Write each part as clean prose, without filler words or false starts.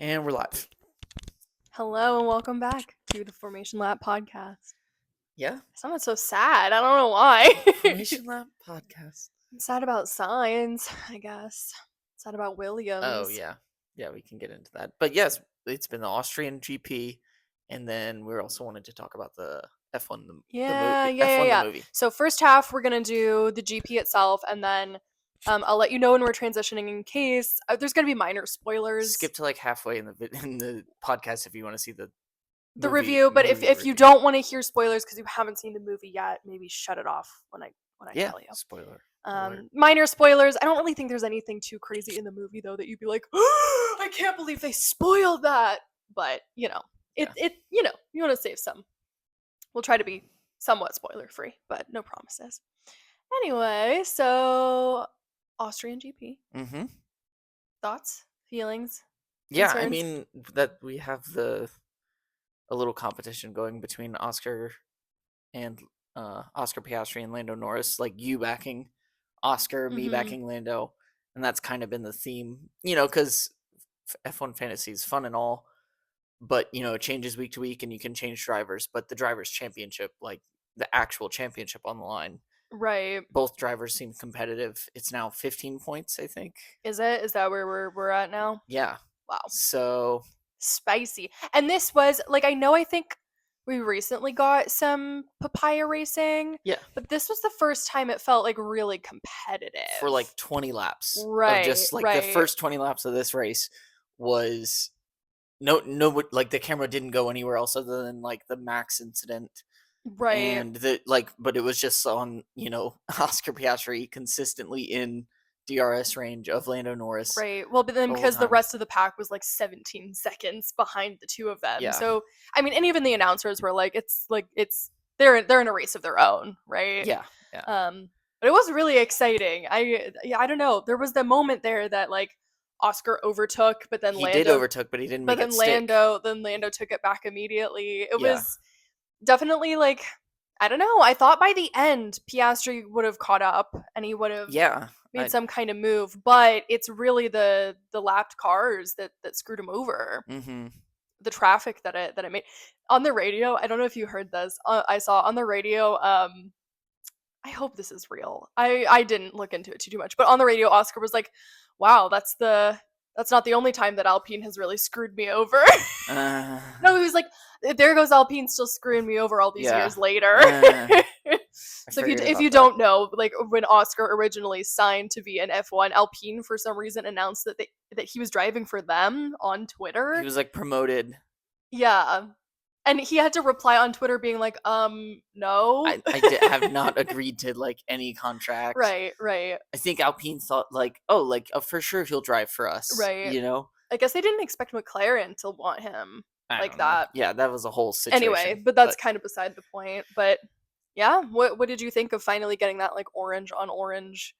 And we're live. Hello and welcome back to the Formation Lab podcast. Yeah? I sounded so sad. I don't know why. Formation Lab podcast. I'm sad about signs, I guess. Sad about Oh, Williams. yeah. Yeah, we can get into that. But yes, it's been the Austrian GP. And then we also wanted to talk about the F1, F1 the Yeah. movie. So first half, we're gonna do the GP itself, and then I'll let you know when we're transitioning in case there's gonna be minor spoilers. Skip to like halfway in the podcast if you want to see the review, but if review. you don't want to hear spoilers because you haven't seen the movie yet, maybe shut it off when I tell you. Spoiler. Minor spoilers. I don't really think there's anything too crazy in the movie though that you'd be like, oh, I can't believe they spoiled that. But you want to save some. We'll try to be somewhat spoiler free, but no promises. Anyway, so Austrian GP. Mm-hmm. Thoughts, feelings? Yeah, concerns? I mean that we have a little competition going between Oscar and Oscar Piastri and Lando Norris, like you backing Oscar, me backing Lando, and that's kind of been the theme, because F1 fantasy is fun and all, but it changes week to week, and you can change drivers, but the drivers' championship, like the actual championship on the line, Right? both drivers seem competitive. It's now 15 points, I think. Is it? Is that where we're at now? Yeah. Wow. So Spicy. And this was like I think we recently got some papaya racing. Yeah. But this was the first time it felt like really competitive. For like 20 laps. Right. Of just like the first 20 laps of this race was no like the camera didn't go anywhere else other than like the Max incident. Right. And but it was just on, Oscar Piastri consistently in DRS range of Lando Norris. Right. Well, but then because the rest of the pack was like 17 seconds behind the two of them. Yeah. So, I mean, and even the announcers were like, they're in a race of their own, right? Yeah. But it was really exciting. I don't know. There was the moment there that like Oscar overtook, but then He did overtook, but he didn't make it stick. Then Lando took it back immediately. It was definitely like, I don't know. I thought by the end Piastri would have caught up and he would have made some kind of move, but it's really the lapped cars that screwed him over. Mm-hmm. The traffic that it made on the radio. I don't know if you heard this. I saw on the radio. I hope this is real. I didn't look into it too much, but on the radio, Oscar was like, "Wow, that's not the only time that Alpine has really screwed me over." No, he was like, "There goes Alpine still screwing me over all these years later." So if you don't know, like when Oscar originally signed to be an F1, Alpine for some reason announced that he was driving for them on Twitter. He was like promoted. Yeah. And he had to reply on Twitter being like, no. I have not agreed to like any contract. Right. I think Alpine thought like, oh, for sure he'll drive for us. Right. I guess they didn't expect McLaren to want him like that. Yeah, that was a whole situation. Anyway, but that's kind of beside the point. But yeah, what did you think of finally getting that like orange on orange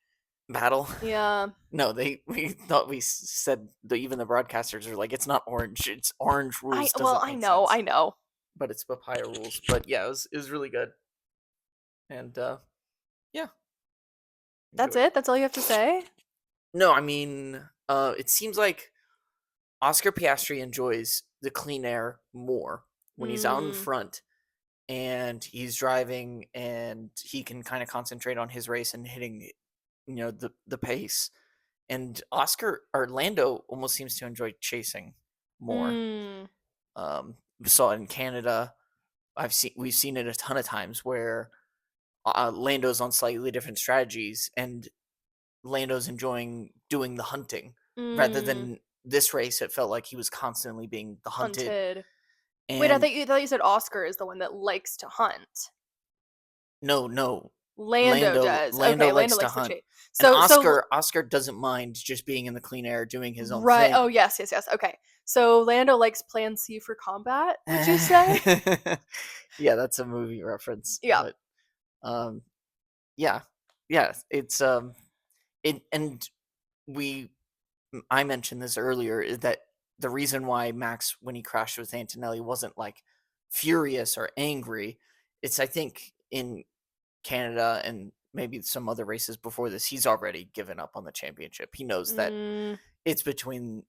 battle? Yeah. No, we thought we said even the broadcasters are like, it's not orange, it's orange rules. I know. But it's papaya rules. But yeah, it was really good. And yeah. That's it? That's all you have to say? No, I mean, it seems like Oscar Piastri enjoys the clean air more when he's out in front and he's driving and he can kind of concentrate on his race and hitting, the pace. And Lando almost seems to enjoy chasing more. We saw it in Canada. We've seen it a ton of times where Lando's on slightly different strategies and Lando's enjoying doing the hunting rather than this race. It felt like he was constantly being the hunted. And wait, I thought you said Oscar is the one that likes to hunt. No. Lando does. Lando likes to hunt. Oscar doesn't mind just being in the clean air doing his own thing. Right. Oh, yes. Okay. So Lando likes Plan C for combat, would you say? Yeah, that's a movie reference. Yeah. But, yeah. It's I mentioned this earlier, is that the reason why Max, when he crashed with Antonelli, wasn't like furious or angry, it's I think in Canada and maybe some other races before this, he's already given up on the championship. He knows that it's between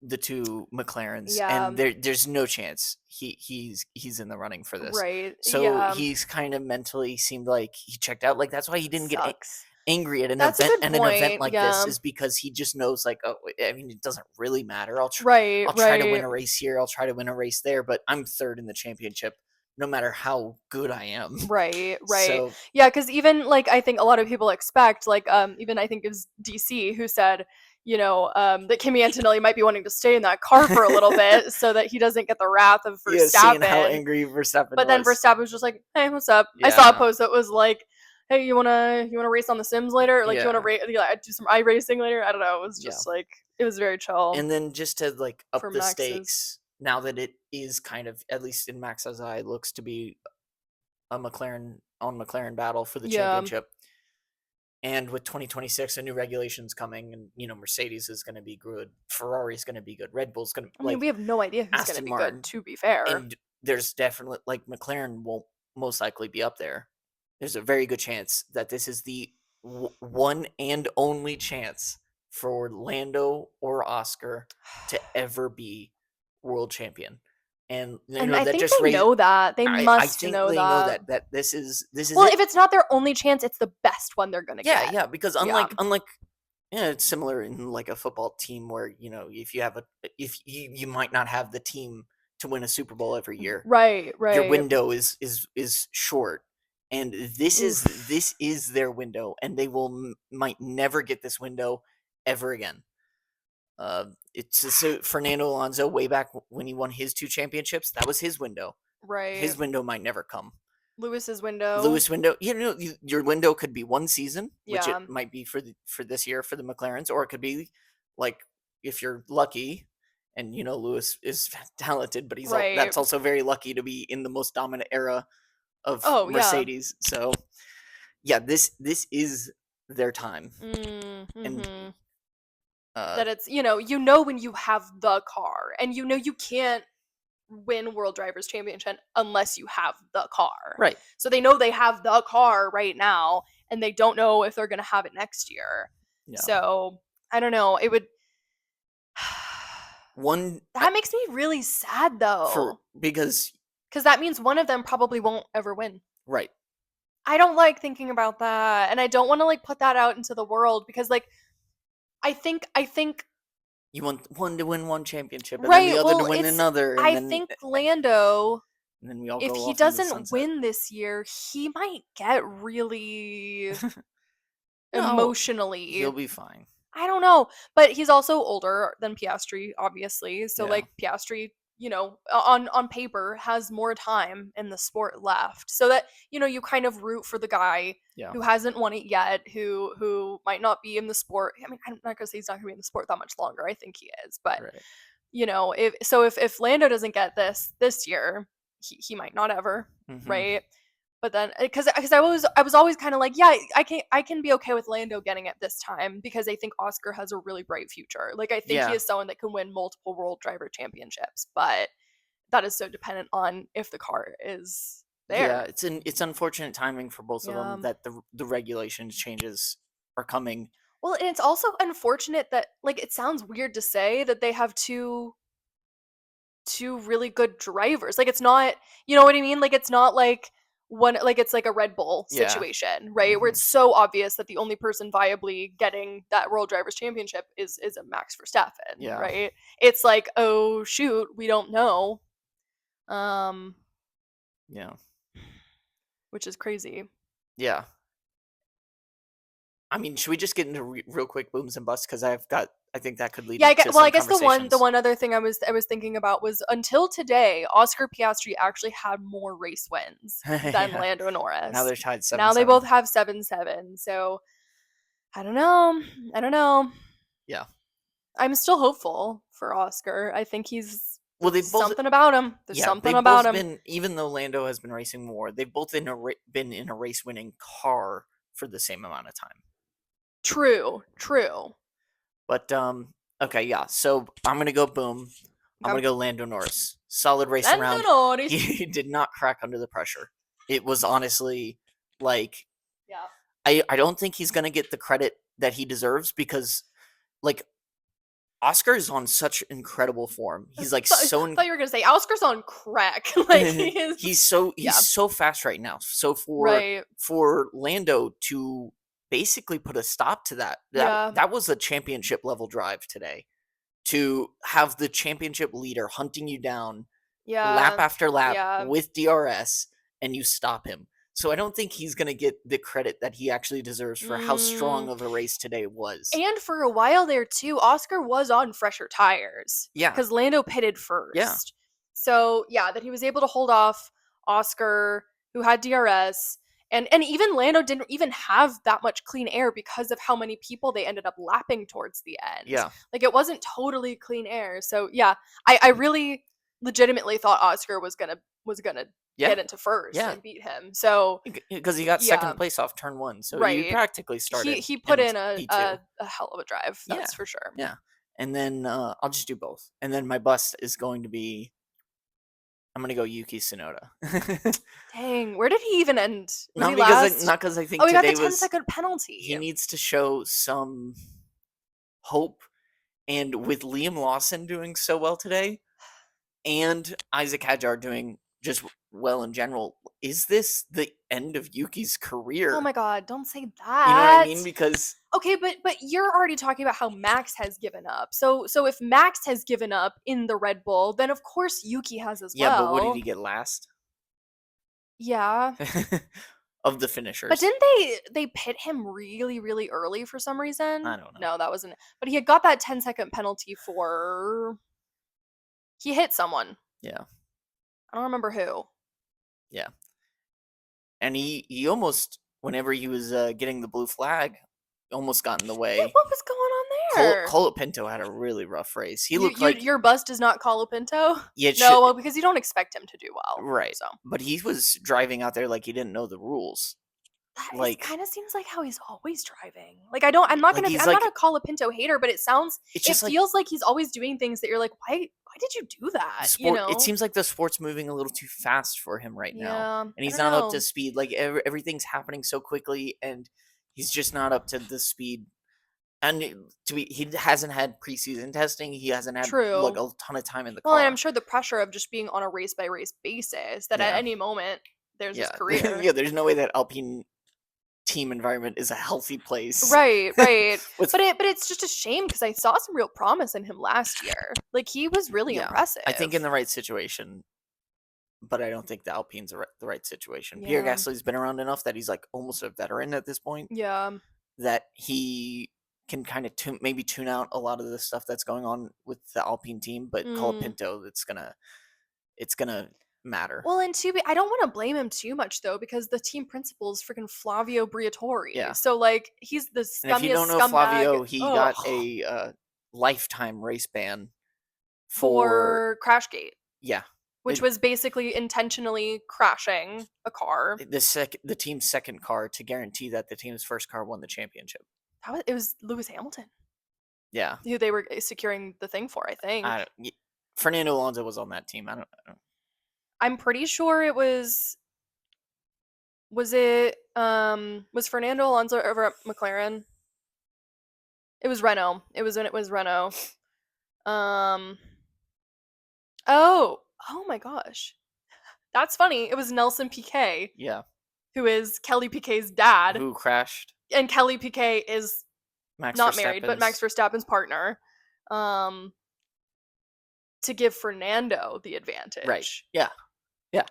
the two McLarens, Yeah. and there's no chance he's in the running for this. Right. So Yeah. he's kind of mentally seemed like he checked out. Like that's why he didn't get Sucks. angry at That's a good an event point. like this, Yeah. is because he just knows like, oh, I mean, it doesn't really matter. Right. I'll try to win Right. a race here. I'll try to win a race there, but I'm third in the championship, no matter how good I am. Right. Right. So Yeah. Because even like I think a lot of people expect like even I think it was DC who said that Kimi Antonelli might be wanting to stay in that car for a little bit so that he doesn't get the wrath of yeah, seeing how Verstappen. angry Verstappen But then was. Verstappen was just like, "Hey, what's up?" I saw a Yeah. post that was like, "Hey, you wanna race on the Sims later? Like, you wanna do some iRacing later?" I don't know. It was just like it was very chill And then just to like up for the Max's. stakes, now that it is kind of, at least in Max's eye, looks to be a McLaren battle for the championship. And with 2026 and new regulations coming, and Mercedes is going to be good, Ferrari is going to be good, Red Bull's going to, I mean, we have no idea who's going to Aston be Martin, good. To be fair, and there's definitely, like, McLaren won't most likely be up there. There's a very good chance that this is the one and only chance for Lando or Oscar to ever be world champion. And and I that think just they know that. They I must think know they know that. that this is Well, it. if it's not their only chance, it's the best one they're gonna get. Yeah, because Yeah. unlike it's similar in like a football team where if you have if you might not have the team to win a Super Bowl every year. Right. Your Right. window is short, and this Oof. is their window, and they might never get this window ever again. It's so Fernando Alonso, way back when he won his 2 championships, that was his window. Right. His window might never come. Lewis's window. Lewis window, your window could be one season, which Yeah. it might be for this year for the McLarens, or it could be like, if you're lucky, and Lewis is talented, but Right. that's also very lucky to be in the most dominant era of Oh, yeah. Mercedes. So yeah, this is their time. And that it's when you have the car, and you can't win World Drivers Championship unless you have the car. right. So they know they have the car right now, and they don't know if they're going to have it next year. Yeah. So I don't know. It would. That makes me really sad though. Because that means one of them probably won't ever win. Right. I don't like thinking about that, and I don't want to like put that out into the world, because like I think you want one to win one championship, and right, then the other well, to win another. And I then, think Lando, and then we all if go he off into the doesn't sunset. win this year, he might get really No, emotionally. he'll be fine. I don't know, but he's also older than Piastri, obviously. So Yeah. like Piastri, on paper has more time in the sport left, so that you kind of root for the guy Yeah. who hasn't won it yet, who might not be in the sport. I mean, I'm not gonna say he's not gonna be in the sport that much longer. I think he is, but Right. if Lando doesn't get this year, he might not ever, right? But then, because I was always kind of like, yeah, I can be okay with Lando getting it this time, because I think Oscar has a really bright future. Like, I think he is someone that can win multiple World Driver Championships, but that is so dependent on if the car is there. Yeah, it's unfortunate timing for both of them that the regulations changes are coming. Well, and it's also unfortunate that, like, it sounds weird to say that they have two really good drivers. Like, it's not, you know what I mean? Like, it's not like one, like it's like a Red Bull situation, right? Where it's so obvious that the only person viably getting that World Drivers Championship is a Max Verstappen, right? It's like, oh shoot, we don't know. Yeah. Which is crazy. Yeah. I mean, should we just get into real quick booms and busts, because I think that could lead. Yeah, I guess the one other thing I was thinking about was, until today, Oscar Piastri actually had more race wins than Lando Norris. Now they're tied 7-7. Now they both have 7-7. So I don't know. Yeah, I'm still hopeful for Oscar. I think he's something about him. There's something about him. Even though Lando has been racing more, they've both been in a race winning car for the same amount of time. True. But okay, yeah. So I'm gonna go boom. I'm gonna go Lando Norris. Solid race around. He did not crack under the pressure. It was honestly like, I don't think he's gonna get the credit that he deserves, because like Oscar is on such incredible form. He's like so thought you were gonna say Oscar's on crack. Like he is. he's Yeah. so fast right now. So Right. for Lando to basically put a stop to Yeah. that was a championship level drive today. To have the championship leader hunting you down lap Yeah. after lap Yeah. with DRS and you stop him. So I don't think he's going to get the credit that he actually deserves for how strong Mm. of a race today was. And for a while there too, Oscar was on fresher tires Yeah. because Lando pitted Yeah. first. So yeah, that he was able to hold off Oscar, who had DRS, and even Lando didn't even have that much clean air because of how many people they ended up lapping towards the end. Yeah. Like it wasn't totally clean air. So yeah, I really legitimately thought Oscar was gonna Yeah. get into first Yeah. and beat him. So Because he got yeah, second place off turn 1. So he right. practically started He put in a, P2. a hell of a drive, Yeah. that's for sure. Yeah. And then I'll just do both. And then my bust is going to be I'm going to go Yuki Tsunoda. Dang, where did he even end? Was not he because last? not because I think Oh, he got the today 10 was second penalty. he needs to show some hope. And with Liam Lawson doing so well today and Isaac Hadjar doing just well in general, is this the end of Yuki's Oh career? my god, don't say You know what I mean? that. Because Okay, but you're already talking about how Max has given up. So if Max has given up in the Red Bull, then of course Yuki has as yeah, but what did he well. get last Yeah. of the But finishers? didn't they pit him really, really early for some reason? I don't know. No, that wasn't. But he had got that 10-second penalty for he hit someone. Yeah, I don't remember who. yeah. And he almost whenever he was getting the blue flag, almost got in the Yeah, way. what was going on there? Colapinto had a really rough race. He You, looked like your bus does not Colapinto? yeah, it No, should, well, because you don't expect him to do well. right. So But he was driving out there like he didn't know the rules. that is Like kind of seems like how he's always driving. Like I don't, I'm not like gonna, he's I'm not like a Colapinto hater, but it's it just like feels like he's always doing things that you're like, why did you do the that? You sport. It know? seems like the sport's moving a little too fast for him right now, Yeah, and I he's don't not up to know. speed. Like everything's happening so quickly, and he's just not up to the speed. And he hasn't had preseason testing. He hasn't had like True. a ton of time in the Well, and I'm car. sure the pressure of just being on a race by race basis that at Yeah, any moment there's his yeah, career. yeah. There's no way that Alpine team environment is a healthy place. Right, right. With But it's just a shame because I saw some real promise in him last year. Like he was really yeah, I think in impressive. the right situation, but I don't think the Alpine's the right situation. Pierre Yeah. Gasly's been around enough that he's like almost a veteran at this point. Yeah. That he can kind of maybe tune out a lot of the stuff that's going on with the Alpine team, but Mm. Colapinto, it's gonna matter. Well, and I don't want to blame him too much though because the team principal is freaking Flavio Briatore. Yeah, So like he's the and if you don't scummiest know scumbag. Flavio, he Oh, got a lifetime race ban for for Crashgate, yeah which it, was basically intentionally crashing a car. the team's second car to guarantee that the team's first car won the championship. It was Lewis Hamilton Yeah, who they were securing the thing for. I think. Fernando Alonso was on that team. I don't I'm pretty sure it was. Was it was Fernando Alonso over at McLaren? It was Renault. It was when it was Renault. Um oh my gosh. That's funny. It was Nelson Piquet, yeah, who is Kelly Piquet's dad, who crashed and Kelly Piquet is Max not married, but Max Verstappen's Verstappen's partner. Um to give Fernando the right. advantage. Yeah, yeah.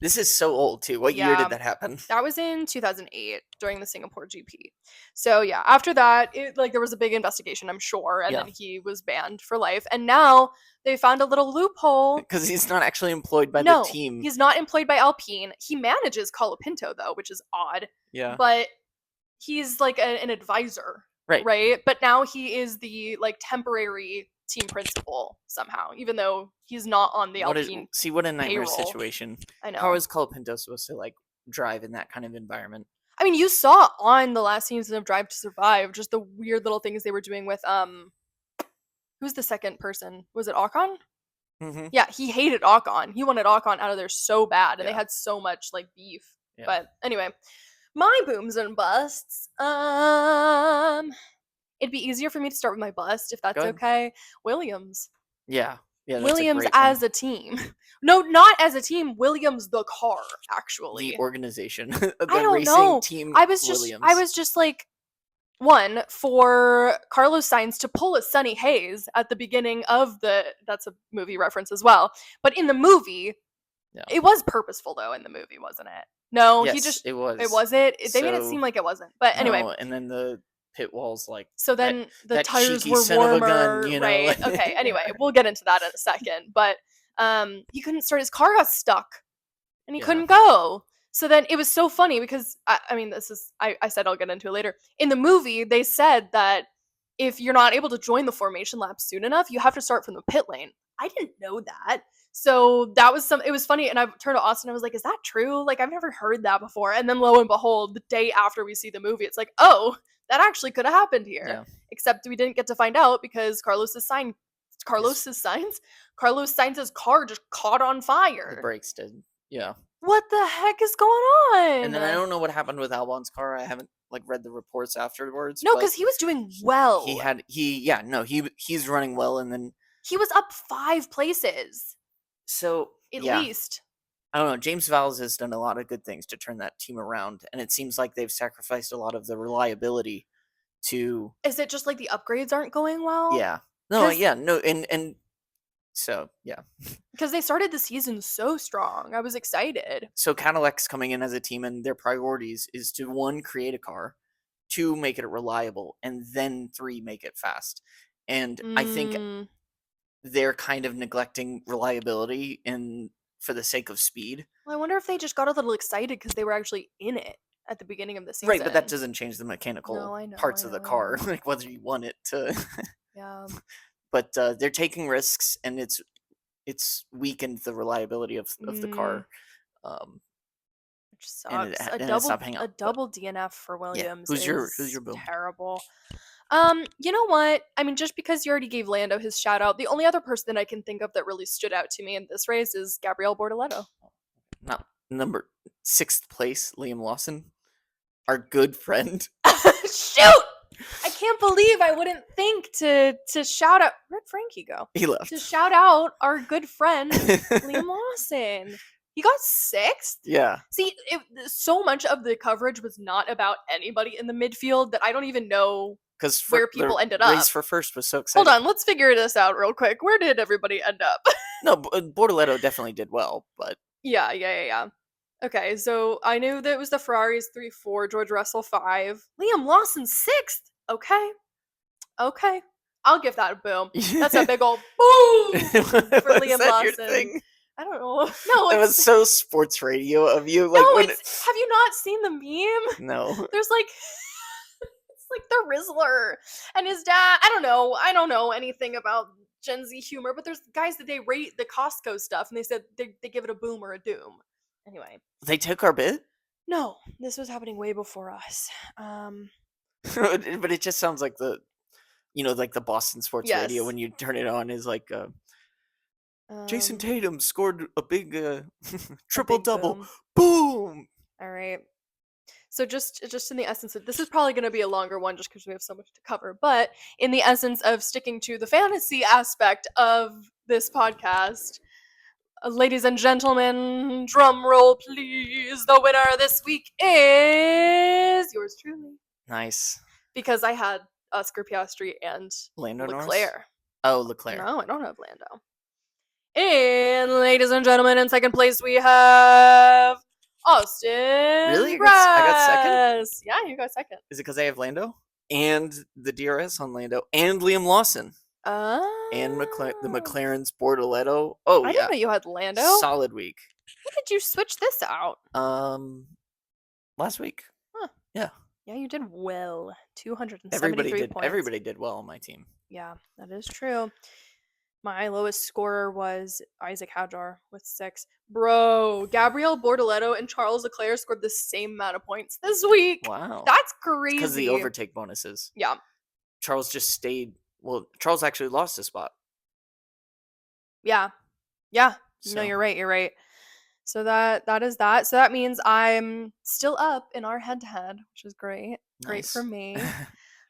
This is so old too. What year Yeah. did that happen? That was in 2008 during the Singapore GP. So yeah, after that, there was a big investigation, I'm sure, and Yeah. then he was banned for life. And now they found a little loophole. Because he's not actually employed by No, the team. he's not employed by Alpine. He manages Colapinto though, which is odd. Yeah. But he's like an advisor, Right. right? But now he is the like temporary team principal somehow, even though he's not on the Alpine. What a nightmare payroll. situation. I know. How is Colapinto supposed to like drive in that kind of environment? I mean, you saw on the last season of Drive to Survive just the weird little things they were doing with who's the second person? Was it Ocon? Mm-hmm. Yeah, he hated Ocon. He wanted Ocon out of there so bad, and they Yeah. had so much like beef. Yeah. But anyway, my booms and busts. It'd be easier for me to start with my bust, if that's Good. okay. Williams. Yeah. Yeah, that's a Williams great one. as a team. No, not as a team. Williams the car, The actually. organization. I The don't racing know. team I Williams. was just like, one, for Carlos Sainz to pull a Sunny Hayes at the beginning of that's a movie reference as well. But in the movie, Yeah. it was purposeful though in the movie, wasn't it? No, he Yes, just it was. it wasn't. They made it So, seem like it wasn't. But anyway, no, and then the pit walls, like, so that then the that tires cheeky were son of a gun, warmer, you know? right? Okay, anyway, we'll get into that in a second. But he couldn't start, his car got stuck and he Yeah. couldn't go. So then it was so funny because I mean, this is I said I'll get into it later. In the movie, they said that if you're not able to join the formation lap soon enough, you have to start from the pit lane. I didn't know that. So that was it was funny, and I turned to Austin, I was like, is that true? Like, I've never heard that before. And then lo and behold, the day after we see the movie, it's like, oh, that actually could have happened here. Yeah. Except we didn't get to find out because Carlos Sainz's car just caught on The fire. brakes did. Yeah. What the heck is going on? And then I don't know what happened with Albon's car. I haven't, like, read the reports afterwards. No, but because he was doing well. he's running well, and then He was up 5 places, so at yeah. least. I don't know. James Vowles has done a lot of good things to turn that team around, and it seems like they've sacrificed a lot of the reliability to. Is it just like the upgrades aren't going well? Yeah. No. 'Cause- Yeah. No. And so yeah. Because they started the season so strong. I was excited. So Cadillac's coming in as a team, and their priorities is to, 1, create a car, 2, make it reliable, and then 3, make it fast. And I think they're kind of neglecting reliability for the sake of speed. Well, I wonder if they just got a little excited because they were actually in it at the beginning of the season. Right, but that doesn't change the mechanical parts of the car, like whether you want it to. Yeah. But they're taking risks, and it's weakened the reliability of the car. Which sucks. A double DNF for Williams. Yeah. Who's your boom? Terrible. You know what? I mean, just because you already gave Lando his shout out, the only other person I can think of that really stood out to me in this race is Gabriel Bortoleto. Not number 6th place, Liam Lawson, our good friend. Shoot! I can't believe I wouldn't think to shout out. Where'd Frankie go? He left. To shout out our good friend Liam Lawson. He got 6th? Yeah. See, so much of the coverage was not about anybody in the midfield that I don't even know where people ended up. Race for first was so exciting. Hold on, let's figure this out real quick. Where did everybody end up? No, Bortoleto definitely did well, but... Yeah. Okay, so I knew that it was the Ferraris 3-4, George Russell 5. Liam Lawson 6th? Okay. I'll give that a boom. That's a big old boom for Liam Lawson. I don't know. No, it was so sports radio of you. Like, no, have you not seen the meme? No. There's like, it's like the Rizzler and his dad. I don't know anything about Gen Z humor, but there's guys that they rate the Costco stuff, and they said they give it a boom or a doom. Anyway, they took our bit. No, this was happening way before us. But it just sounds like like the Boston sports radio when you turn it on is like. Jason Tatum scored a big triple-double. Boom! All right. So just in the essence of this is probably going to be a longer one just because we have so much to cover. But in the essence of sticking to the fantasy aspect of this podcast, ladies and gentlemen, drum roll please. The winner this week is yours truly. Nice. Because I had Oscar Piastri and Lando Leclerc. Norris? Oh, Leclerc. No, I don't have Lando. And ladies and gentlemen, in second place we have Austin. Really? I got second? Yeah, you got second. Is it because I have Lando? And the DRS on Lando. And Liam Lawson. And the McLaren's Bortoleto. Oh, I didn't know you had Lando. Solid week. When did you switch this out? Last week. Huh. Yeah. Yeah, you did well. 273 points. Everybody did well on my team. Yeah, that is true. My lowest scorer was Isaac Hadjar with 6. Bro, Gabriel Bortoleto and Charles Leclerc scored the same amount of points this week. Wow. That's crazy. Because of the overtake bonuses. Yeah. Charles just stayed. Well, Charles actually lost a spot. Yeah. So. No, you're right. So that is that. So that means I'm still up in our head-to-head, which is great. Nice. Great for me.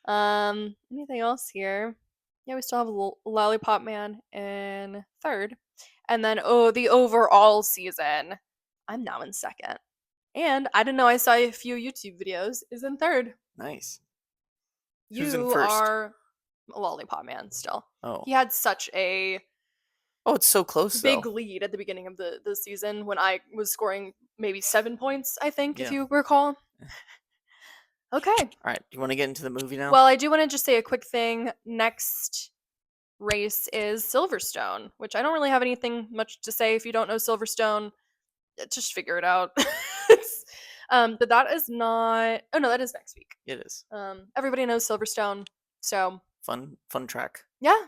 Anything else here? Yeah, we still have Lollipop Man in third. And then, the overall season, I'm now in second. And I didn't know I saw a few YouTube videos, is in third. Nice. Who's in You first? are Lollipop Man still. Oh. He had such a Oh, it's so close big though. lead at the beginning of the season when I was scoring maybe 7 points, I think, if Yeah. you recall. Okay. All right. You want to get into the movie now? Well, I do want to just say a quick thing. Next race is Silverstone, which I don't really have anything much to say. If you don't know Silverstone, just figure it out. But that is not. Oh no, that is next week. It is. Everybody knows Silverstone, so Fun track. yeah,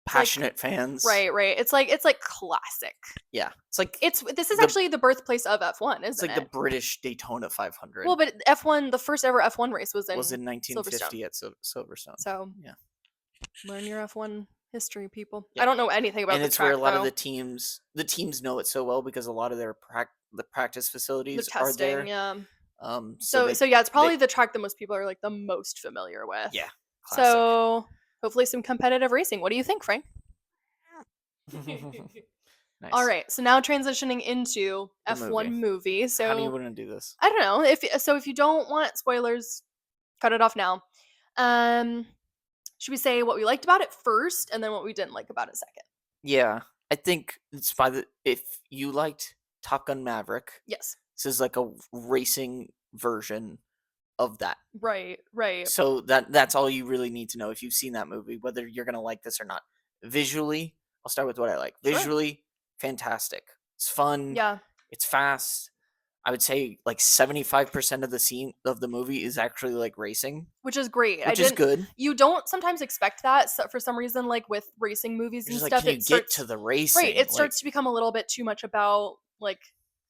Passionate fans. right. It's like classic. Yeah. It's like This is actually the birthplace of F1, it's isn't like it? the British Daytona 500. Well, but F1, the first ever F1 race was in 1950 Silverstone. at Silverstone. So yeah. Learn your F1 history, people. Yeah. I don't know anything about And the it's track, where a lot though. of the teams know it so well because a lot of their the practice The facilities are testing, there. yeah. So So yeah, it's probably the track that most people are like the most familiar with. Yeah. Classic. So hopefully some competitive racing. What do you think, Frank? Nice. All right, so now transitioning into The F1 movie. movie. So How do you want to do this? I don't know if you don't want spoilers, cut it off now. Should we say what we liked about it first, and then what we didn't like about it second? Yeah, I think it's if you liked Top Gun Maverick, Yes. this is like a racing version of that. Right. So that's all you really need to know if you've seen that movie, whether you're gonna like this or not. Visually, I'll start with what I like. Sure. Visually, fantastic. It's fun. Yeah. It's fast. I would say like 75% of the scene of the movie is actually like racing, Which is great. which is good. You don't sometimes expect that for some reason, like with racing movies You're and just stuff. like, can you get to the racing? Right. It starts to become a little bit too much about like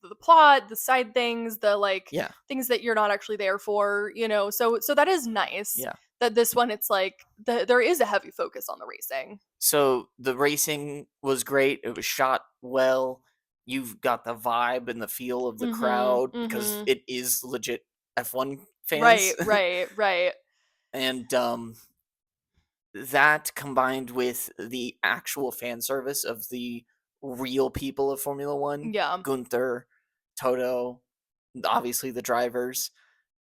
the plot, the side things, the like things that you're not actually there for, So that is nice. Yeah. That this one, it's like there is a heavy focus on the racing. So the racing was great. It was shot well. You've got the vibe and the feel of the crowd because it is legit F1 fans. Right. And that combined with the actual fan service of the real people of Formula One, Gunther, Toto, obviously the drivers.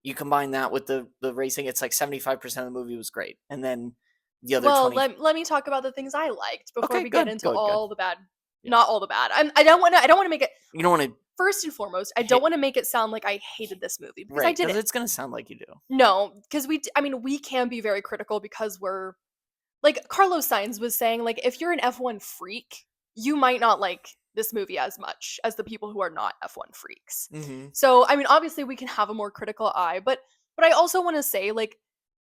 You combine that with the racing, it's like 75% of the movie was great. And then the other 20... let me talk about the things I liked before we get into all the bad. Yeah. Not all the bad. I don't want to make it. You don't want to. First and foremost, I don't want to make it sound like I hated this movie because I didn't. It's gonna sound like you do. No, because we can be very critical because we're like Carlos Sainz was saying, like if you're an F1 freak, you might not like this movie as much as the people who are not F1 freaks. Mm-hmm. So obviously we can have a more critical eye, but I also want to say like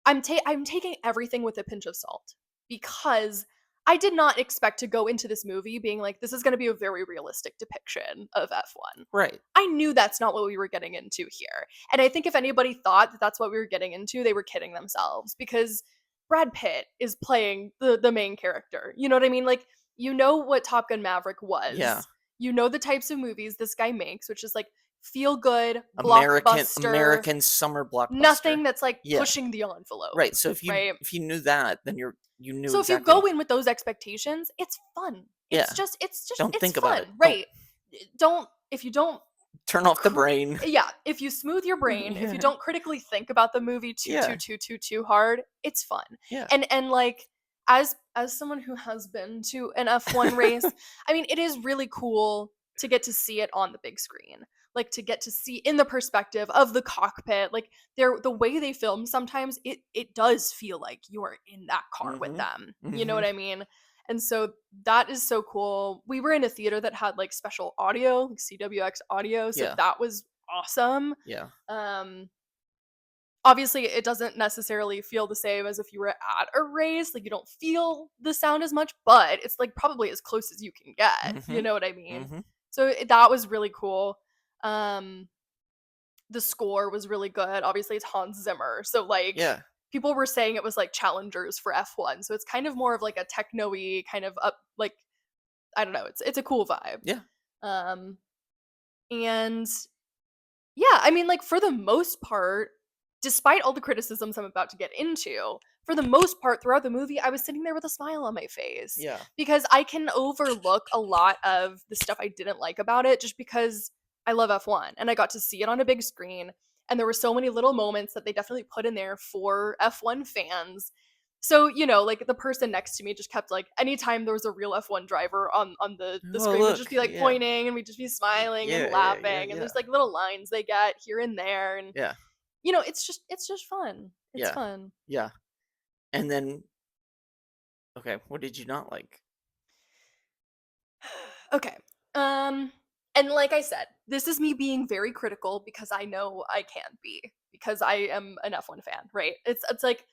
I'm taking everything with a pinch of salt because I did not expect to go into this movie being like, this is going to be a very realistic depiction of F1. Right. I knew that's not what we were getting into here. And I think if anybody thought that that's what we were getting into, they were kidding themselves because Brad Pitt is playing the main character. You know what I mean? Like, you know what Top Gun Maverick was. Yeah. You know the types of movies this guy makes, which is like feel good, blockbuster. American summer blockbuster. Nothing that's like pushing the envelope. Right. So if you knew that, then you knew. So exactly. if you go in with those expectations, it's fun. It's just don't think fun. about it. Right. If you don't turn off the brain. Yeah. If you smooth your brain, if you don't critically think about the movie too hard, it's fun. Yeah. And like as someone who has been to an F1 race, I mean, it is really cool to get to see it on the big screen. Like to get to see in the perspective of the cockpit, like the way they film, sometimes it does feel like you are in that car with them. You know what I mean? And so that is so cool. We were in a theater that had like special audio, like CWX audio, so that was awesome. Yeah. Obviously it doesn't necessarily feel the same as if you were at a race. Like you don't feel the sound as much, but it's like probably as close as you can get. You know what I mean? So that was really cool. The score was really good. Obviously it's Hans Zimmer, so like people were saying it was like challengers for F1, so it's kind of more of like a techno-y kind of up, like I don't know, it's a cool vibe. And yeah, I mean, like for the most part, despite all the criticisms I'm about to get into, for the most part throughout the movie, I was sitting there with a smile on my face Yeah. because I can overlook a lot of the stuff I didn't like about it just because I love F1 and I got to see it on a big screen. And there were so many little moments that they definitely put in there for F1 fans. So, like the person next to me just kept like anytime there was a real F1 driver on the Oh, screen would just look. be like Yeah. pointing and we'd just be smiling and Yeah. Yeah. Yeah. laughing and Yeah. there's like little lines they get here and there and Yeah. it's just fun. It's Yeah. fun. Yeah. And then, okay, what did you not like? Okay. And like I said, this is me being very critical because I know I can be because I am an F1 fan, right? It's like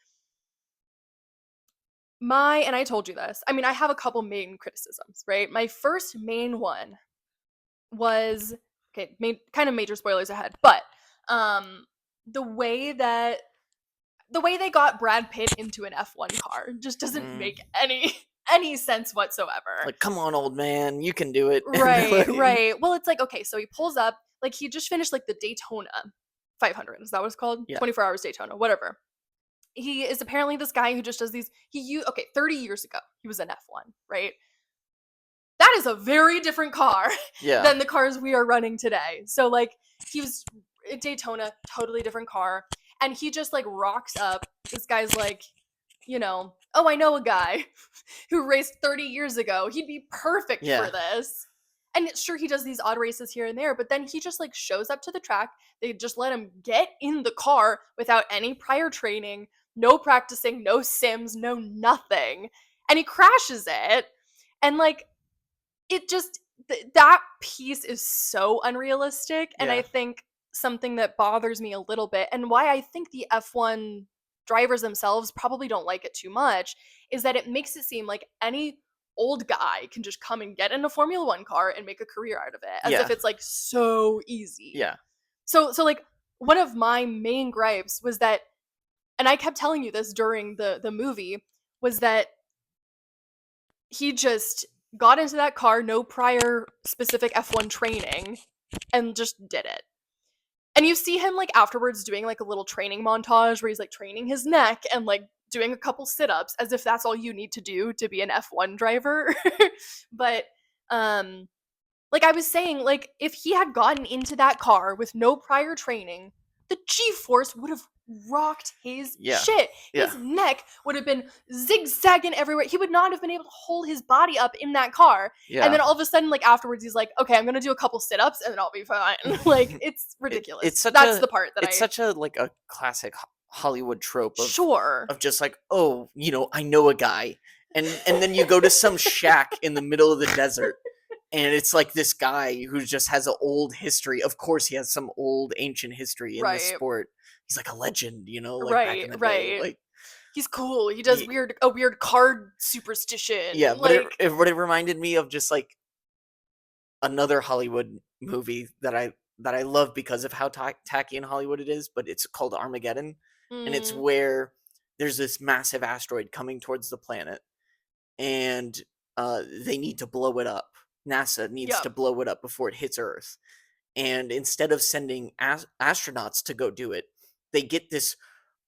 and I told you this. I mean, I have a couple main criticisms, right? My first main one was okay, kind of major spoilers ahead, but um the way that the way they got Brad Pitt into an F1 car just doesn't Mm, make any sense whatsoever. like, come on, old man, you can do it. And Right, like, right. Well, it's like, okay, so he pulls up, like he just finished like the Daytona 500. Is that what it's called? yeah. 24 hours Daytona, whatever. He is apparently this guy who just does these. Okay, 30 years ago, he was an F1, right? That is a very different car Yeah. than the cars we are running today. So, like, he was at Daytona, totally different car. And he just like rocks up. This guy's like, oh, I know a guy who raced 30 years ago. He'd be perfect Yeah. for this. And sure, he does these odd races here and there, but then he just like shows up to the track. They just let him get in the car without any prior training, no practicing, no sims, no nothing. And he crashes it. And like, it just, that piece is so unrealistic. And I Yeah. think something that bothers me a little bit, and why I think the F1 drivers themselves probably don't like it too much, is that it makes it seem like any old guy can just come and get in a Formula One car and make a career out of it, as if Yeah. it's like so easy. Yeah. So like one of my main gripes was that, and I kept telling you this during the movie, was that he just got into that car, no prior specific F1 training, and just did it. And you see him like afterwards doing like a little training montage where he's like training his neck and like doing a couple sit-ups as if that's all you need to do to be an F1 driver. But like I was saying, like if he had gotten into that car with no prior training, the G-force would have rocked his Yeah. shit. Yeah. His neck would have been zigzagging everywhere. He would not have been able to hold his body up in that car. Yeah. And then all of a sudden, like afterwards, he's like, "Okay, I'm gonna do a couple sit-ups and then I'll be fine." Like it's ridiculous. It's such That's a the part that it's such a like a classic Hollywood trope sure. of just like, oh, I know a guy, and then you go to some shack in the middle of the desert, and it's like this guy who just has an old history. Of course, he has some old ancient history in the Right. sport. He's like a legend, like back Right. in the day. Right. Like, He's cool. He does a weird card superstition. yeah, And, but like it reminded me of just like another Hollywood movie that I love because of how tacky in Hollywood it is, but it's called Armageddon, and it's mm, where there's this massive asteroid coming towards the planet, and they need to blow it up. NASA needs yep. to blow it up before it hits Earth, and instead of sending astronauts to go do it, they get this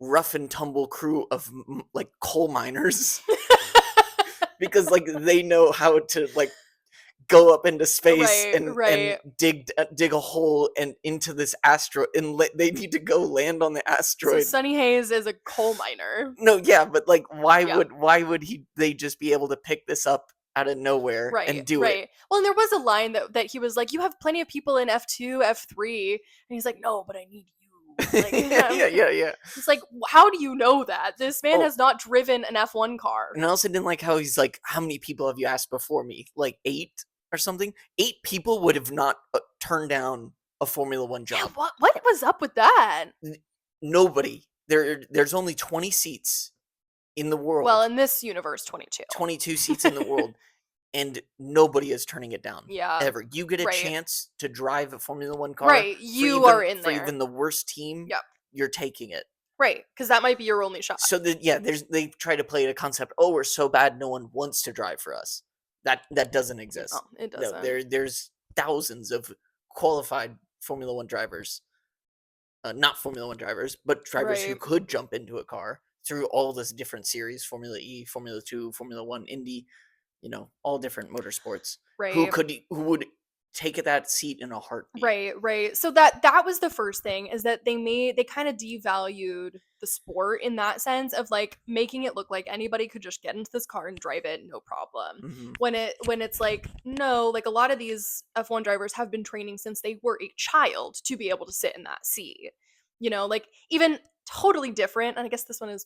rough and tumble crew of like coal miners because like they know how to like go up into space Right, and right. dig a hole and into this asteroid, and they need to go land on the So asteroid. Sonny Hayes is a coal miner. No, yeah, but like Yeah. why would they just be able to pick this up out of nowhere Right, and do it? right. Well, and there was a line that he was like, "You have plenty of people in F2, F3," and he's like, "No, but I need you." Like, Yeah, yeah, yeah. it's like, how do you know that this man Oh, has not driven an F1 car? and I also didn't like how he's like, how many people have you asked before me? Like 8 or something? 8 people would have not turned down a Formula 1 Yeah, job. what was up with that? Nobody. There's only 20 seats in the world. Well, in this universe, 22. 22 seats in the world, and nobody is turning it down. Yeah, Ever. You get a right. chance to drive a Formula 1 car. Right, you are in for there. even the worst team. Yep. You're taking it. Right, because that might be your only shot. So they try to play the concept, oh, we're so bad no one wants to drive for us. That doesn't exist. No, it No, doesn't. there's thousands of qualified Formula 1 drivers. not Formula One drivers, but drivers who Right. could jump into a car through all this different series, Formula E, Formula 2, Formula 1, Indy, all different motorsports, Right. who would take that seat in a heartbeat. Right, right. So that was the first thing, is that they kind of devalued the sport in that sense of like making it look like anybody could just get into this car and drive it no problem. Hmm. When it's like, no, like a lot of these F1 drivers have been training since they were a child to be able to sit in that seat. Like even totally different, and I guess this one is,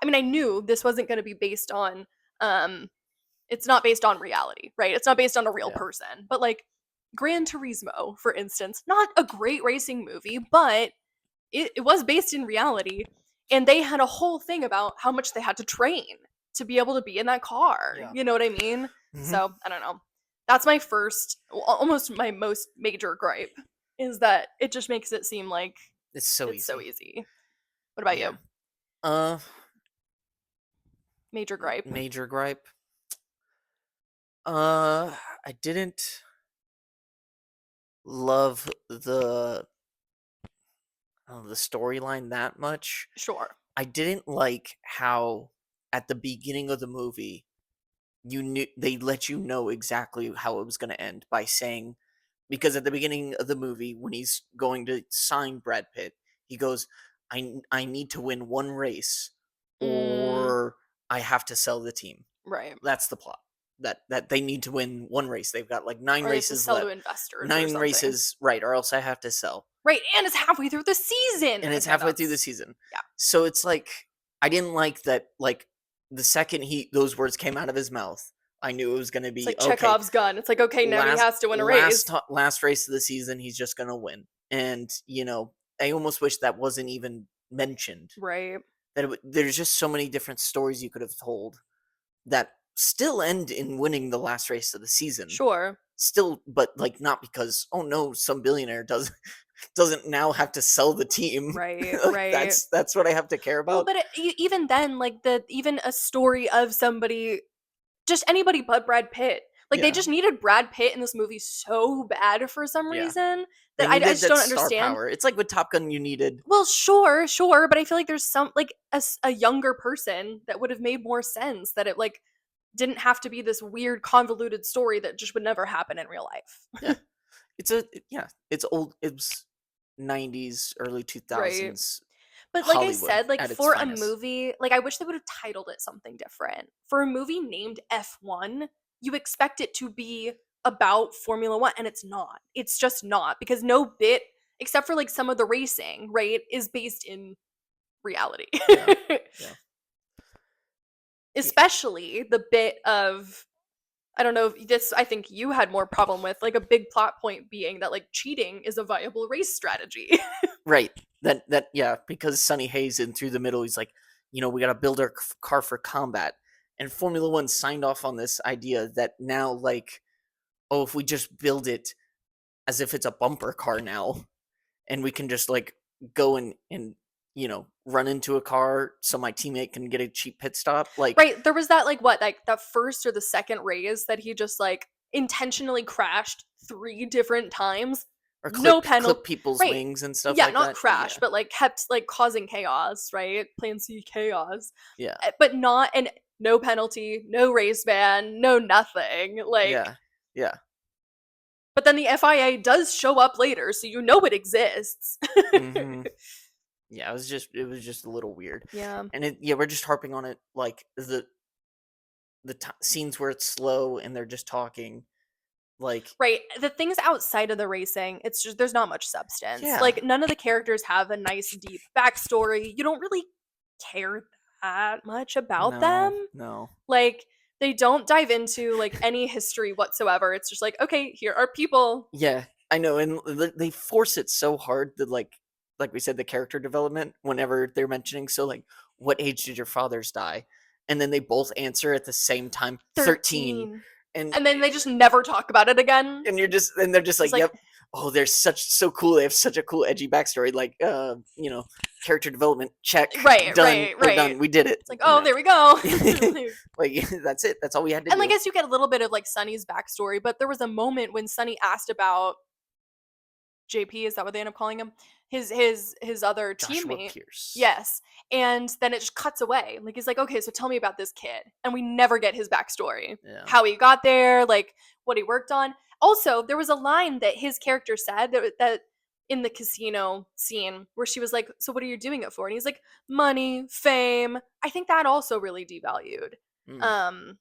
I mean, I knew this wasn't going to be based on it's not based on reality, right? It's not based on a real Yeah. person. But like Gran Turismo, for instance, not a great racing movie, but it was based in reality. And they had a whole thing about how much they had to train to be able to be in that car. Yeah. You know what I mean? Hmm. So I don't know. That's my first, almost my most major gripe, is that it just makes it seem like It's so it's so easy. easy. What about Yeah. you? Major gripe. Major gripe. I didn't love the storyline that much. Sure. I didn't like how at the beginning of the movie you knew they let you know exactly how it was going to end by saying, because at the beginning of the movie when he's going to sign Brad Pitt, he goes, I need to win one race Mm, or I have to sell the team. right. That's the plot. That they need to win one race. They've got like 9 Or they have to races sell to left. investors or 9 something. races, right, or else I have to sell. Right, and it's halfway through the season. And it's Okay, halfway through the that's season. yeah. So it's like I didn't like that, like the second those words came out of his mouth, I knew it was going to It's be like okay. Chekhov's gun. It's like, okay, now he Last has to win a race. last race of the season, he's just going to win. And, I almost wish that wasn't even mentioned. Right. There's just so many different stories you could have told that still end in winning the last race of the season. Sure. Still, but like not because, oh no, some billionaire doesn't now have to sell the team. Right, Like, right. that's what I have to care Well, about. but even then, like even a story of somebody, just anybody but Brad Pitt. Like they Yeah, just needed Brad Pitt in this movie so bad for some yeah. reason They that I needed just that don't star understand. power. It's like with Top Gun, you needed. Well, sure, sure, but I feel like there's some like a younger person that would have made more sense, that it like didn't have to be this weird convoluted story that just would never happen in real Yeah, life. it's old. It's 90s, early Right. 2000s But like I Hollywood said, like at its for a finest. movie, like I wish they would have titled it something different. For a movie named F1, you expect it to be about Formula 1 and it's not. It's just not, because no bit except for like some of the racing, right, is based in reality. Yeah, yeah, yeah. Especially the bit of, I don't know if this, I think you had more problem with, like a big plot point being that like cheating is a viable race strategy. Right. Yeah, because Sonny Hayes in through the middle, he's like, we got to build our car for combat. And Formula One signed off on this idea that now, like, oh, if we just build it as if it's a bumper car now, and we can just like go and run into a car so my teammate can get a cheap pit stop, like, Right, there was that, like, what, like, that first or the second race that he just, like, intentionally crashed 3 different times. or No clip penalty. people's Right. wings and stuff Yeah, like not that. crash, Yeah, but, like, kept, like, causing chaos, right? Plan C chaos. yeah, But not, and no penalty, no race ban, no nothing, like, yeah, yeah. but then the FIA does show up later, so you know it exists. Hmm. Yeah, it was just a little weird, Yeah. and we're just harping on it, like the scenes where it's slow and they're just talking, like, Right. The things outside of the racing, it's just there's not much substance. yeah, Like none of the characters have a nice deep backstory. You don't really care that much about no, them. no, Like they don't dive into like any history whatsoever. It's just like, okay, here are people. yeah, I know, and they force it so hard that, like we said, the character development whenever they're mentioning, so like, what age did your fathers die, and then they both answer at the same time, 13, 13. and And then they just never talk about it again. they're just It's like, like, yep. Oh, they're so cool. They have such a cool edgy backstory. Like, character development check, right, done. right, We're right. done. We did it. It's like, oh, there we go. Like, that's it. That's all we had to And I do. guess you get a little bit of like Sunny's backstory, but there was a moment when Sunny asked about JP, is that what they end up calling him? his other Joshua teammate. Pierce. Yes. And then it just cuts away. Like he's like, okay, so tell me about this kid. And we never get his backstory. Yeah. How he got there, like what he worked on. Also, there was a line that his character said that in the casino scene where she was like, so what are you doing it for? And he's like, money, fame. I think that also really devalued Mm. um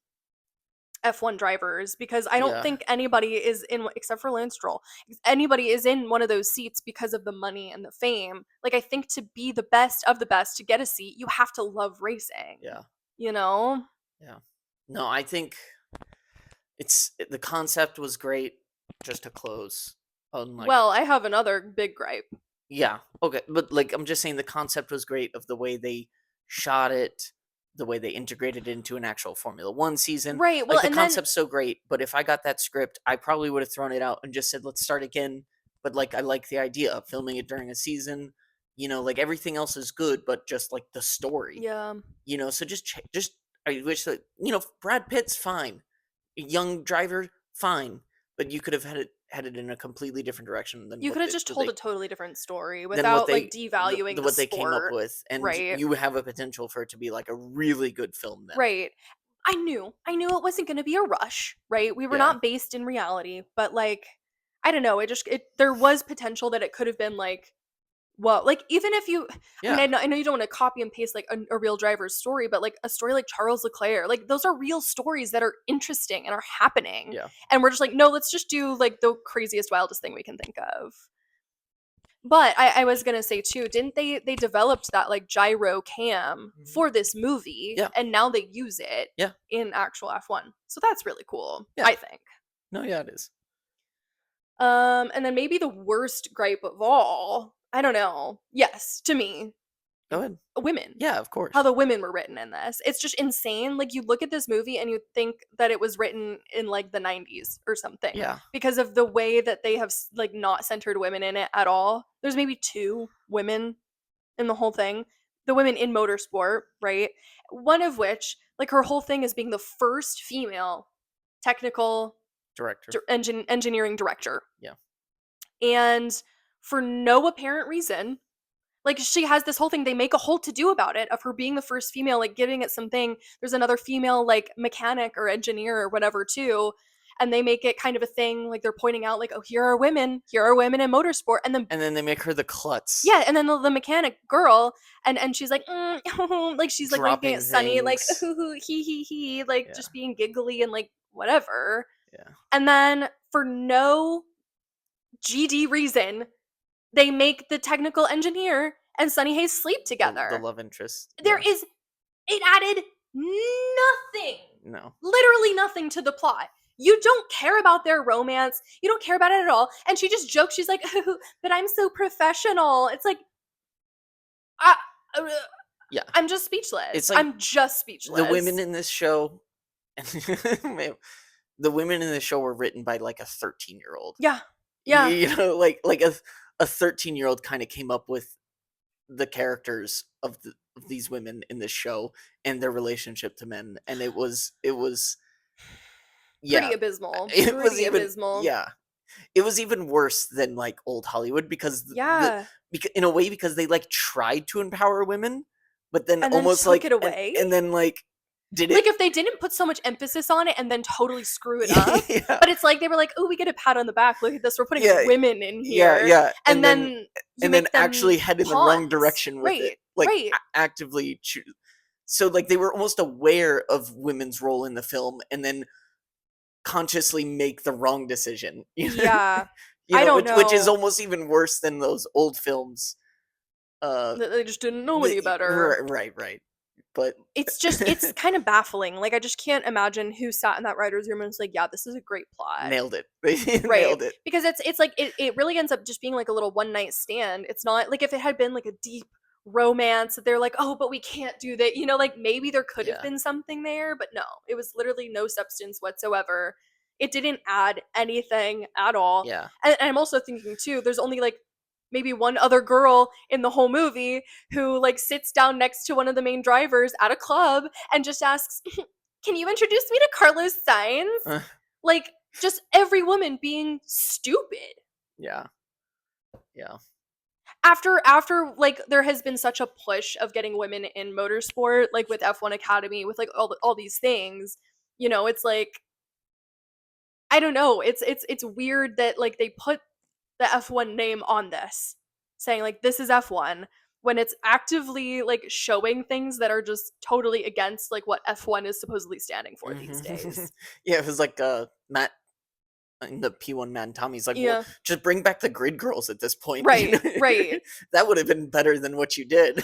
F1 drivers, because I don't Yeah. think anybody is in, except for Lance Stroll, anybody is in one of those seats because of the money and the fame. Like I think to be the best of the best, to get a seat, you have to love racing. Yeah. You know? Yeah. No, I think the concept was great. Just to close on like, Well, I have another big gripe. yeah, okay, but like I'm just saying the concept was great of the way they shot it, the way they integrated it into an actual Formula One season. Right. Well, Like the and then concept's so great, but if I got that script, I probably would have thrown it out and just said, "Let's start again." But like I like the idea of filming it during a season. Like everything else is good, but just like the story. yeah. So just I wish that Brad Pitt's fine, young driver fine, but you could have had it in a completely different direction than You what could have just told they a totally different story than what without like they devaluing the what they came up sport. with, and Right. you have a potential for it to be like a really good film then. Right. I knew it wasn't going to be a rush, right? We were Yeah. not based in reality, but like I don't know, there was potential that it could have been like, well, like even if you, I mean, Yeah. I know you don't want to copy and paste like a real driver's story, but like a story like Charles Leclerc, like those are real stories that are interesting and are happening. Yeah. And we're just like, no, let's just do like the craziest, wildest thing we can think of. But I was gonna say too, didn't they developed that like gyro cam Mhm. for this movie, Yeah. and now they use it Yeah. in actual F1. So that's really cool, Yeah. I think. No, yeah, it is. And then maybe the worst gripe of all, I don't know. Yes, to me, Go ahead. women. Yeah, of How course. the women were written in this. It's just insane. Like you look at this movie and you think that it was written in like the 90s or something, Yeah. because of the way that they have like not centered women in it at all. There's maybe 2 women in the whole thing. The women in motorsport, right? One of which, like her whole thing is being the first female technical Director. engineering director. Yeah. And for no apparent reason, like she has this whole thing, they make a whole to do about it of her being the first female, like giving it something. There's another female like mechanic or engineer or whatever too, and they make it kind of a thing, like they're pointing out like, oh, here are women in motorsport. And then they make her the klutz. yeah, and then the mechanic girl, and she's like, like she's like winking Dropping at Sunny, like things. he, like Yeah. just being giggly and like whatever. Yeah. And then for no GD reason, they make the technical engineer and Sunny Hayes sleep The together. love interest. There Yeah. is, it added nothing, No. literally nothing to the plot. You don't care about their romance. You don't care about it at all. And she just jokes. She's like, but I'm so professional. It's like, I, Yeah. I'm just speechless. It's like I'm just speechless. The women in this show the women in this show were written by like a 13-year-old. Yeah. Yeah. Like a 13-year-old kind of came up with the characters of these women in this show and their relationship to men, and it was yeah, Pretty abysmal. it was Pretty even abysmal. yeah, it was even worse than like old Hollywood because Yeah. in a way because they like tried to empower women, but then And then almost took like it away. and then like did it Like if they didn't put so much emphasis on it and then totally screw it up. yeah. But it's like they were like, oh, we get a pat on the back. Look at this. We're putting Yeah, women in here. yeah, And then you and then make them actually head in the wrong pawns. direction with it, Right. like Right. actively so like they were almost aware of women's role in the film and then consciously make the wrong decision. Yeah. I don't which is know. almost even worse than those old films. They just didn't know any better. Right. But It's kind of baffling. Like I just can't imagine who sat in that writer's room and was like, yeah, this is a great plot. nailed it. They Right. nailed it. Because it's like it really ends up just being like a little one night stand. It's not like if it had been like a deep romance that they're like, oh, but we can't do that. Like maybe there could have Yeah. been something there, but no, it was literally no substance whatsoever. It didn't add anything at all. Yeah. And I'm also thinking too, there's only like maybe one other girl in the whole movie who like sits down next to one of the main drivers at a club and just asks, can you introduce me to Carlos Sainz? Like just every woman being stupid. Yeah. Yeah. after like there has been such a push of getting women in motorsport, like with F1 Academy, with like all these things, it's like I don't know. It's weird that like they put the F1 name on this, saying like this is F1 when it's actively like showing things that are just totally against like what F1 is supposedly standing for these Mhm. days. Yeah, it was like Matt in the P1 Man Tommy's like, well, Yeah. just bring back the grid girls at this point. Right, right. That would have been better than what you did.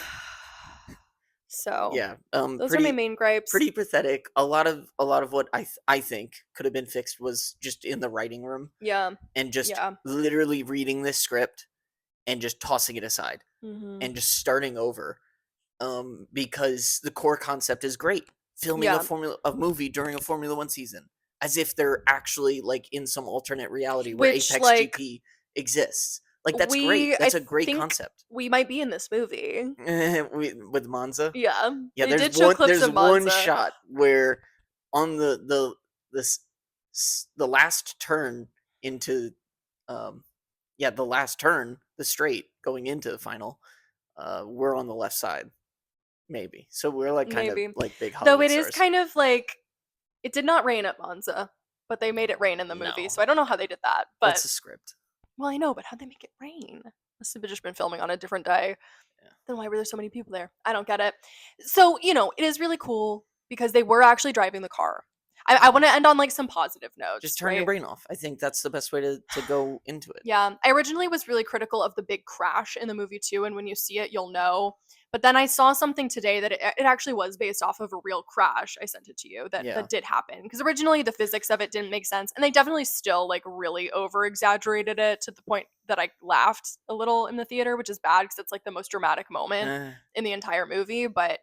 So, Yeah, those are my main gripes. pretty pathetic. A lot of what I think could have been fixed was just in the writing room Yeah. and just Yeah. literally reading this script and just tossing it aside Mhm. and just starting over. Because the core concept is great. Filming Yeah. a movie during a Formula One season, as if they're actually like in some alternate reality where Which Apex like GP exists. Like that's great. we I That's a great think concept. we might be in this movie. With Monza. Yeah. Yeah, They did show clips there's of one Monza. shot where on the last turn into the last turn, the straight going into the final, we're on the left side. Maybe. So we're like kind of Maybe. like big Though Hollywood it is stars. kind of like it did not rain at Monza, but they made it rain in the movie. No. So I don't know how they did that. That's But the script. well, I know, but how'd they make it rain? Must have just been filming on a different day. Yeah. Then why were there so many people there? I don't get it. So, it is really cool because they were actually driving the car. I want to end on like some positive Just notes, turn your right? brain off. I think that's the best way to go into it. Yeah, I originally was really critical of the big crash in the movie too, and when you see it, you'll know. But then I saw something today that it actually was based off of a real crash. I sent it to you that Yeah. that did happen because originally the physics of it didn't make sense, and they definitely still like really over exaggerated it to the point that I laughed a little in the theater, which is bad because it's like the most dramatic moment Eh, in the entire movie. But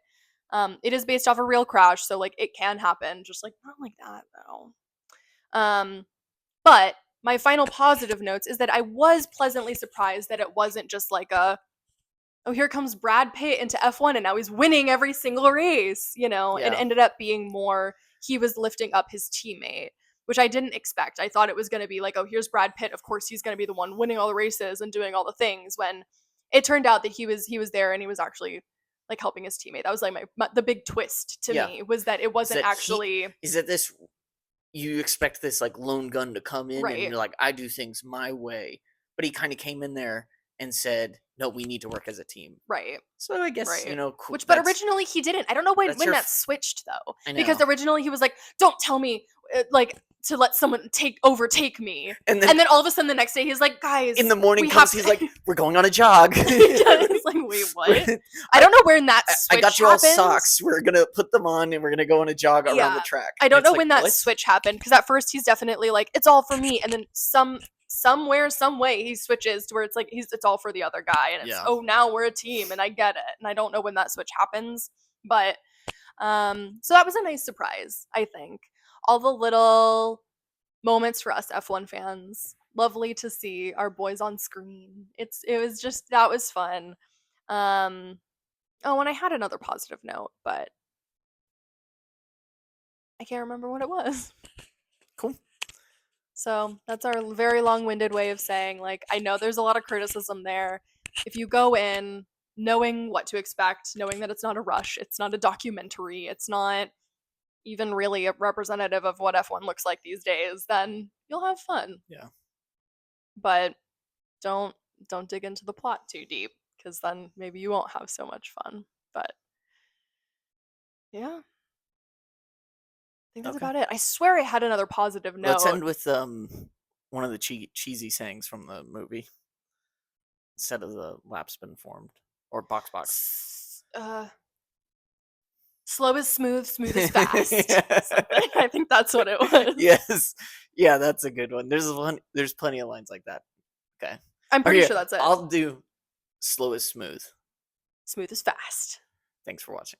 it is based off a real crash, so like it can happen, just like not like that though. Um, but my final positive notes is that I was pleasantly surprised that it wasn't just like oh, here comes Brad Pitt into F1 and now he's winning every single race, It yeah. ended up being more he was lifting up his teammate, which I didn't expect. I thought it was going to be like, oh, here's Brad Pitt, of course he's going to be the one winning all the races and doing all the things, when it turned out that he was there and he was actually like helping his teammate. That was like the big twist to Yeah. me, was that it Is wasn't that he actually is that this you expect this like lone gun to come in and right. you're like, I do things my way. But he kind of came in there and said, no, we need to work as a team. Right. So I guess, Right. cool. Which, but originally he didn't. I don't know when That's when your that switched though, I because know. originally he was like, "Don't tell me, like to let someone overtake me," And then and then all of a sudden the next day he's like, "Guys, in the morning we have comes, to." he's like, we're going on a jog. Yeah, it's like, wait, what? I don't know when that I got switch you all happened. socks. We're gonna put them on and we're gonna go on a jog around the Yeah, track. I And don't it's know like, when that what? switch happened because at first he's definitely like, "It's all for me," and then somewhere, some way he switches to where it's like it's all for the other guy, and it's Yeah. oh now we're a team, and I get it, and I don't know when that switch happens, but so that was a nice surprise, I think. All the little moments for us F1 fans. Lovely to see our boys on screen. It was just that was fun. Um oh, and I had another positive note, but I can't remember what it was. Cool. So, that's our very long-winded way of saying like I know there's a lot of criticism there. If you go in knowing what to expect, knowing that it's not a rush, it's not a documentary, it's not even really a representative of what F1 looks like these days, then you'll have fun. Yeah. But don't don't dig into the plot too deep because then maybe you won't have so much fun. But yeah, I think that's Okay. about it. I swear I had another positive Let's note. end with one of the cheesy sayings from the movie instead of the lap's been formed or box. Slow is smooth, smooth is fast. Yeah. Something. I think that's what it was. Yes. Yeah, that's a good one. There's plenty of lines like that. Okay. I'm pretty Okay, sure that's it. I'll do slow is smooth. Smooth is fast. Thanks for watching.